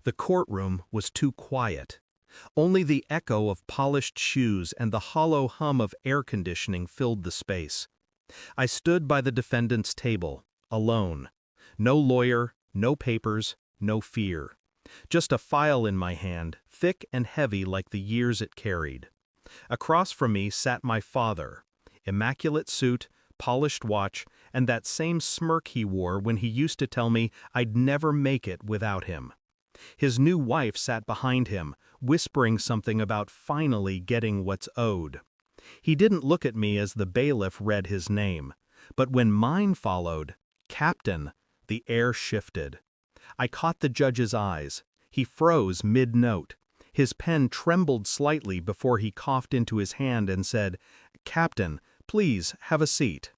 The courtroom was too quiet. Only the echo of polished shoes and the hollow hum of air conditioning filled the space. I stood by the defendant's table, alone. No lawyer, no papers, no fear. Just a file in my hand, thick and heavy like the years it carried. Across from me sat my father. Immaculate suit, polished watch, and that same smirk he wore when he used to tell me I'd never make it without him. His new wife sat behind him, whispering something about finally getting what's owed. He didn't look at me as the bailiff read his name, but when mine followed, Captain, the air shifted. I caught the judge's eyes. He froze mid-note. His pen trembled slightly before he coughed into his hand and said, "Captain, please have a seat."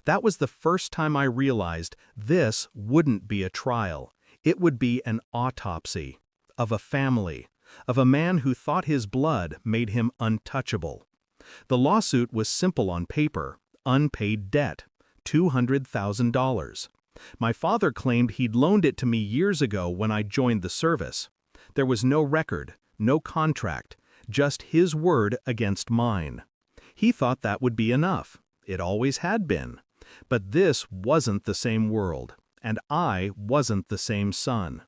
That was the first time I realized this wouldn't be a trial. It would be an autopsy of a family, of a man who thought his blood made him untouchable. The lawsuit was simple on paper: unpaid debt, $200,000. My father claimed he'd loaned it to me years ago when I joined the service. There was no record, no contract, just his word against mine. He thought that would be enough. It always had been. But this wasn't the same world, and I wasn't the same son.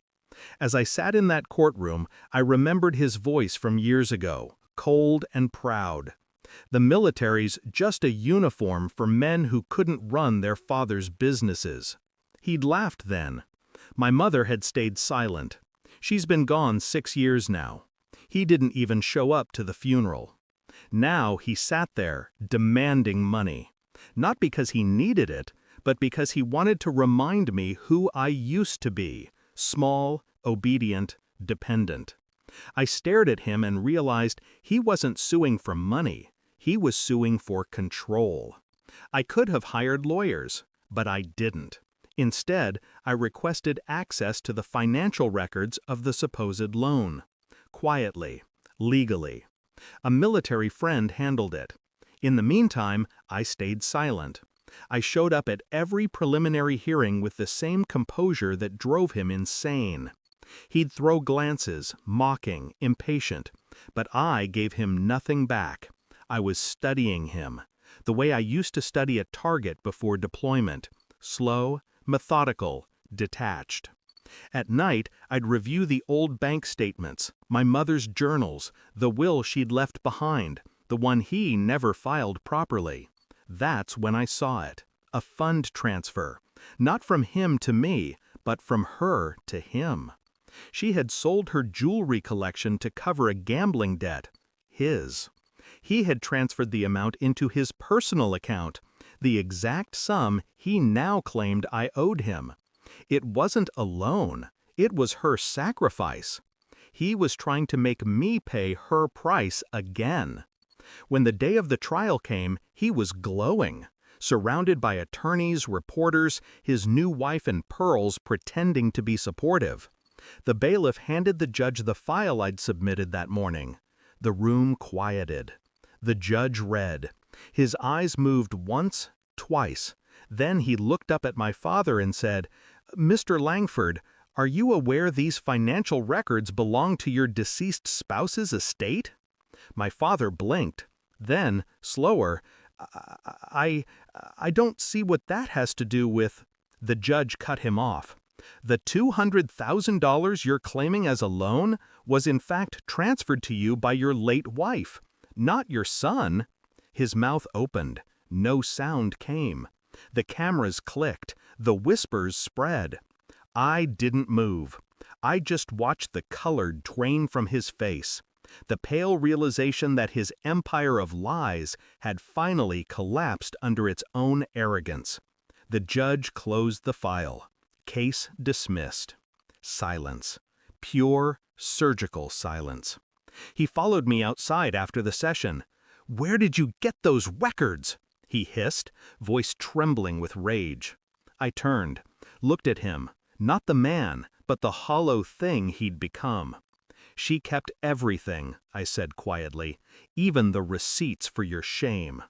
As I sat in that courtroom, I remembered his voice from years ago, cold and proud. The military's just a uniform for men who couldn't run their father's businesses. He'd laughed then. My mother had stayed silent. She's been gone 6 years now. He didn't even show up to the funeral. Now he sat there, demanding money. Not because he needed it, but because he wanted to remind me who I used to be: small, obedient, dependent. I stared at him and realized he wasn't suing for money. He was suing for control. I could have hired lawyers, but I didn't. Instead, I requested access to the financial records of the supposed loan. Quietly, legally. A military friend handled it. In the meantime, I stayed silent. I showed up at every preliminary hearing with the same composure that drove him insane. He'd throw glances, mocking, impatient, but I gave him nothing back. I was studying him, the way I used to study a target before deployment: slow, methodical, detached. At night, I'd review the old bank statements, my mother's journals, the will she'd left behind, the one he never filed properly. That's when I saw it: a fund transfer, not from him to me, but from her to him. She had sold her jewelry collection to cover a gambling debt, his. He had transferred the amount into his personal account, the exact sum he now claimed I owed him. It wasn't a loan, it was her sacrifice. He was trying to make me pay her price again. When the day of the trial came, he was glowing, surrounded by attorneys, reporters, his new wife in pearls pretending to be supportive. The bailiff handed the judge the file I'd submitted that morning. The room quieted. The judge read. His eyes moved once, twice. Then he looked up at my father and said, "Mr. Langford, are you aware these financial records belong to your deceased spouse's estate?" My father blinked. Then, slower, I don't see what that has to do with—" The judge cut him off. "The $200,000 you're claiming as a loan was in fact transferred to you by your late wife, not your son." His mouth opened. No sound came. The cameras clicked. The whispers spread. I didn't move. I just watched the color drain from his face. The pale realization that his empire of lies had finally collapsed under its own arrogance. The judge closed the file. Case dismissed. Silence. Pure, surgical silence. He followed me outside after the session. "Where did you get those records?" he hissed, voice trembling with rage. I turned, looked at him, not the man, but the hollow thing he'd become. "She kept everything," I said quietly, "even the receipts for your shame."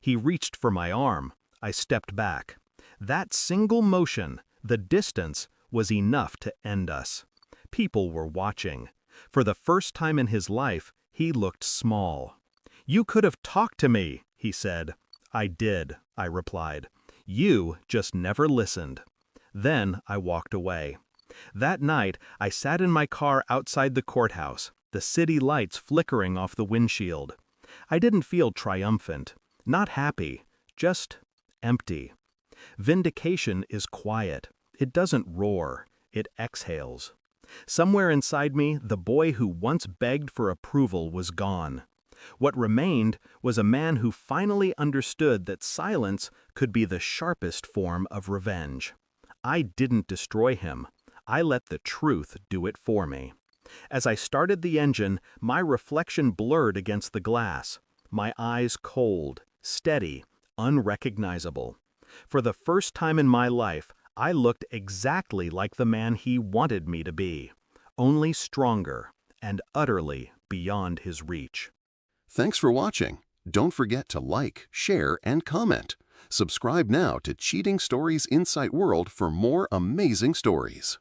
He reached for my arm. I stepped back. That single motion, the distance, was enough to end us. People were watching. For the first time in his life, he looked small. "You could have talked to me," he said. "I did," I replied. "You just never listened." Then I walked away. That night, I sat in my car outside the courthouse, the city lights flickering off the windshield. I didn't feel triumphant, not happy, just empty. Vindication is quiet. It doesn't roar. It exhales. Somewhere inside me, the boy who once begged for approval was gone. What remained was a man who finally understood that silence could be the sharpest form of revenge. I didn't destroy him. I let the truth do it for me. As I started the engine, my reflection blurred against the glass, my eyes cold, steady, unrecognizable. For the first time in my life, I looked exactly like the man he wanted me to be, only stronger and utterly beyond his reach. Thanks for watching. Don't forget to like, share, and comment. Subscribe now to Cheating Stories Insight World for more amazing stories.